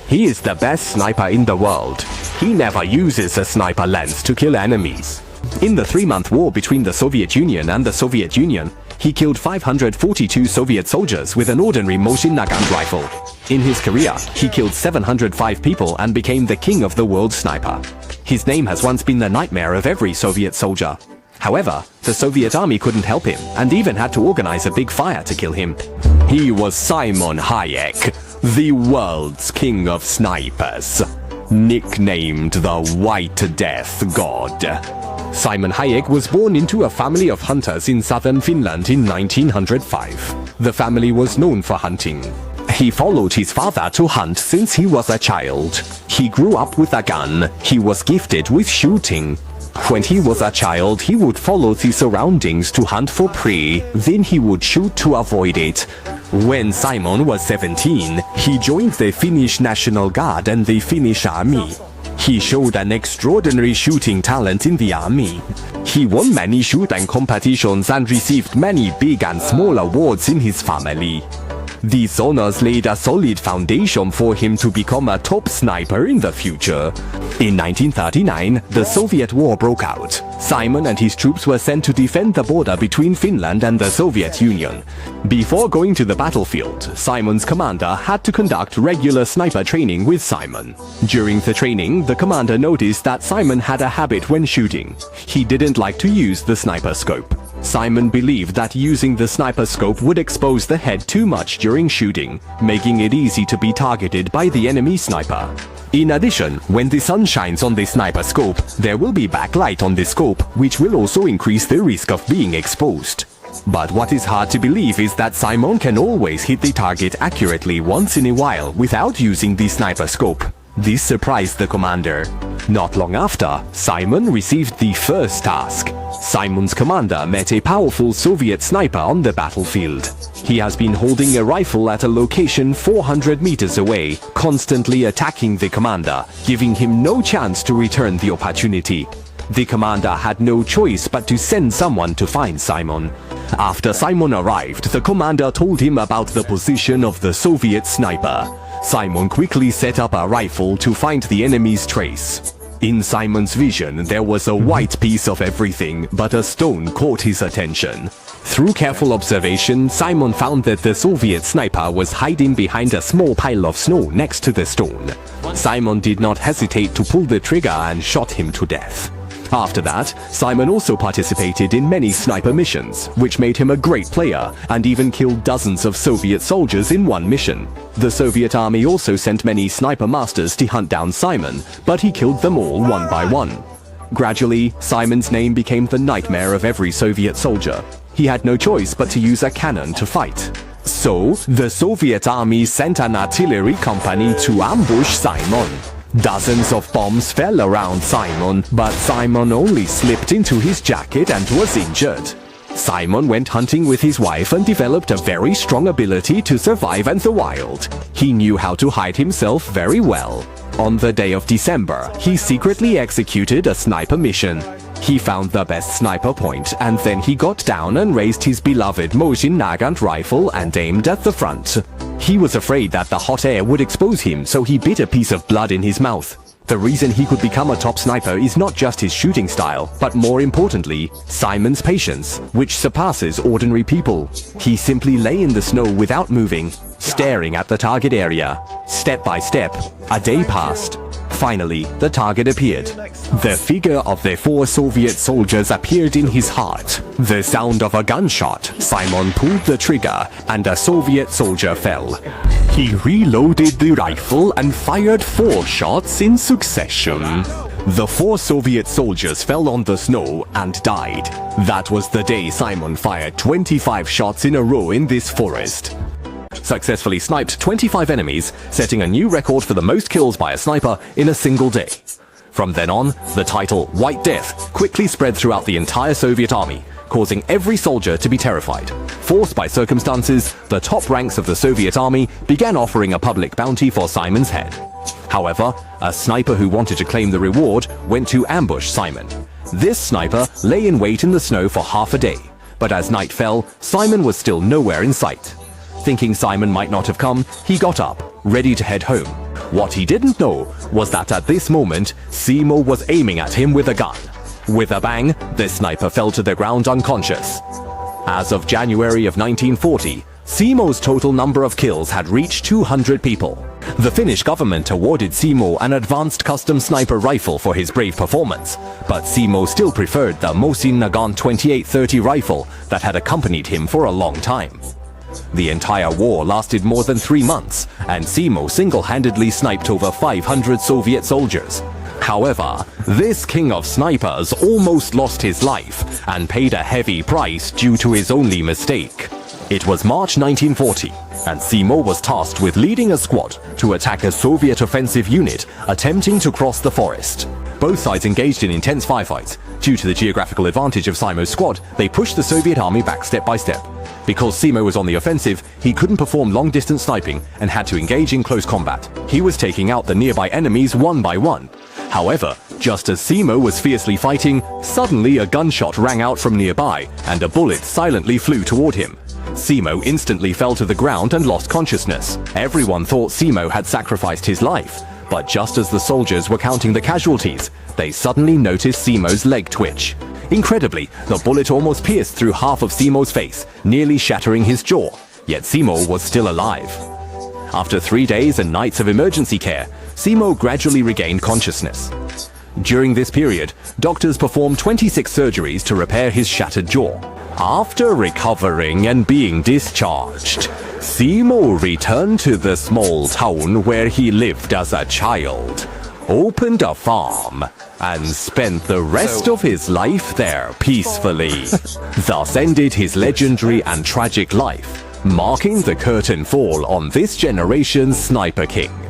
He is the best sniper in the world. He never uses a sniper lens to kill enemies. In the 3-month war between the Soviet Union and the Soviet Union, he killed 542 Soviet soldiers with an ordinary Mosin Nagant rifle. In his career, he killed 705 people and became the king of the world sniper. His name has once been the nightmare of every Soviet soldier. However, the Soviet army couldn't help him and even had to organize a big fire to kill him. He was Simon Hayek, the world's king of snipers, nicknamed the White Death God. Simon Hayek was born into a family of hunters in southern Finland in 1905. The family was known for hunting. He followed his father to hunt since he was a child. He grew up with a gun. He was gifted with shooting. When he was a child, he would follow the surroundings to hunt for prey, then he would shoot to avoid it. When Simon was 17, he joined the Finnish National Guard and the Finnish Army. He showed an extraordinary shooting talent in the army. He won many shooting competitions and received many big and small awards in his family. These honors laid a solid foundation for him to become a top sniper in the future. In 1939, the Soviet War broke out. Simon and his troops were sent to defend the border between Finland and the Soviet Union. Before going to the battlefield, Simon's commander had to conduct regular sniper training with Simon. During the training, the commander noticed that Simon had a habit when shooting. He didn't like to use the sniper scope. Simon believed that using the sniper scope would expose the head too much during shooting, making it easy to be targeted by the enemy sniper. In addition, when the sun shines on the sniper scope, there will be backlight on the scope, which will also increase the risk of being exposed. But what is hard to believe is that Simon can always hit the target accurately once in a while without using the sniper scope. This surprised the commander. Not long after, Simon received the first task. Simon's commander met a powerful Soviet sniper on the battlefield. He has been holding a rifle at a location 400 meters away, constantly attacking the commander, giving him no chance to return the opportunity. The commander had no choice but to send someone to find Simon. After Simon arrived, the commander told him about the position of the Soviet sniper. Simon quickly set up a rifle to find the enemy's trace. In Simon's vision, there was a white piece of everything, but a stone caught his attention. Through careful observation, Simon found that the Soviet sniper was hiding behind a small pile of snow next to the stone. Simon did not hesitate to pull the trigger and shot him to death. After that, Simon also participated in many sniper missions, which made him a great player, and even killed dozens of Soviet soldiers in one mission. The Soviet army also sent many sniper masters to hunt down Simon, but he killed them all one by one. Gradually, Simon's name became the nightmare of every Soviet soldier. He had no choice but to use a cannon to fight. So, the Soviet army sent an artillery company to ambush Simon. Dozens of bombs fell around Simon, but Simon only slipped into his jacket and was injured. Simon went hunting with his wife and developed a very strong ability to survive in the wild. He knew how to hide himself very well. On the day of December, he secretly executed a sniper mission. He found the best sniper point, and then he got down and raised his beloved Mosin Nagant rifle and aimed at the front. He was afraid that the hot air would expose him, so he bit a piece of blood in his mouth. The reason he could become a top sniper is not just his shooting style, but more importantly, Simon's patience, which surpasses ordinary people. He simply lay in the snow without moving, staring at the target area. Step by step, a day passed. Finally, the target appeared. The figure of the 4 Soviet soldiers appeared in his heart. The sound of a gunshot, Simon pulled the trigger, and a Soviet soldier fell. He reloaded the rifle and fired 4 shots in succession. The 4 Soviet soldiers fell on the snow and died. That was the day Simon fired 25 shots in a row in this forest. Successfully sniped 25 enemies, setting a new record for the most kills by a sniper in a single day. From then on, the title White Death quickly spread throughout the entire Soviet army, causing every soldier to be terrified. Forced by circumstances, the top ranks of the Soviet army began offering a public bounty for Simon's head. However, a sniper who wanted to claim the reward went to ambush Simon. This sniper lay in wait in the snow for half a day, but as night fell, Simon was still nowhere in sight. Thinking Simon might not have come, he got up, ready to head home. What he didn't know was that at this moment, Simo was aiming at him with a gun. With a bang, the sniper fell to the ground unconscious. As of January of 1940, Simo's total number of kills had reached 200 people. The Finnish government awarded Simo an advanced custom sniper rifle for his brave performance, but Simo still preferred the Mosin Nagant 2830 rifle that had accompanied him for a long time. The entire war lasted more than 3 months, and Simo single-handedly sniped over 500 Soviet soldiers. However, this king of snipers almost lost his life and paid a heavy price due to his only mistake. It was March 1940, and Simo was tasked with leading a squad to attack a Soviet offensive unit attempting to cross the forest. Both sides engaged in intense firefights. Due to the geographical advantage of Simo's squad, they pushed the Soviet army back step by step. Because Simo was on the offensive, he couldn't perform long-distance sniping and had to engage in close combat. He was taking out the nearby enemies one by one. However, just as Simo was fiercely fighting, suddenly a gunshot rang out from nearby and a bullet silently flew toward him. Simo instantly fell to the ground and lost consciousness. Everyone thought Simo had sacrificed his life, but just as the soldiers were counting the casualties, they suddenly noticed Simo's leg twitch. Incredibly, the bullet almost pierced through half of Simo's face, nearly shattering his jaw, yet Simo was still alive. After 3 days and nights of emergency care, Simo gradually regained consciousness. During this period, doctors performed 26 surgeries to repair his shattered jaw. After recovering and being discharged, Simo returned to the small town where he lived as a child, opened a farm, and spent the rest of his life there peacefully. Thus ended his legendary and tragic life, marking the curtain fall on this generation's Sniper King.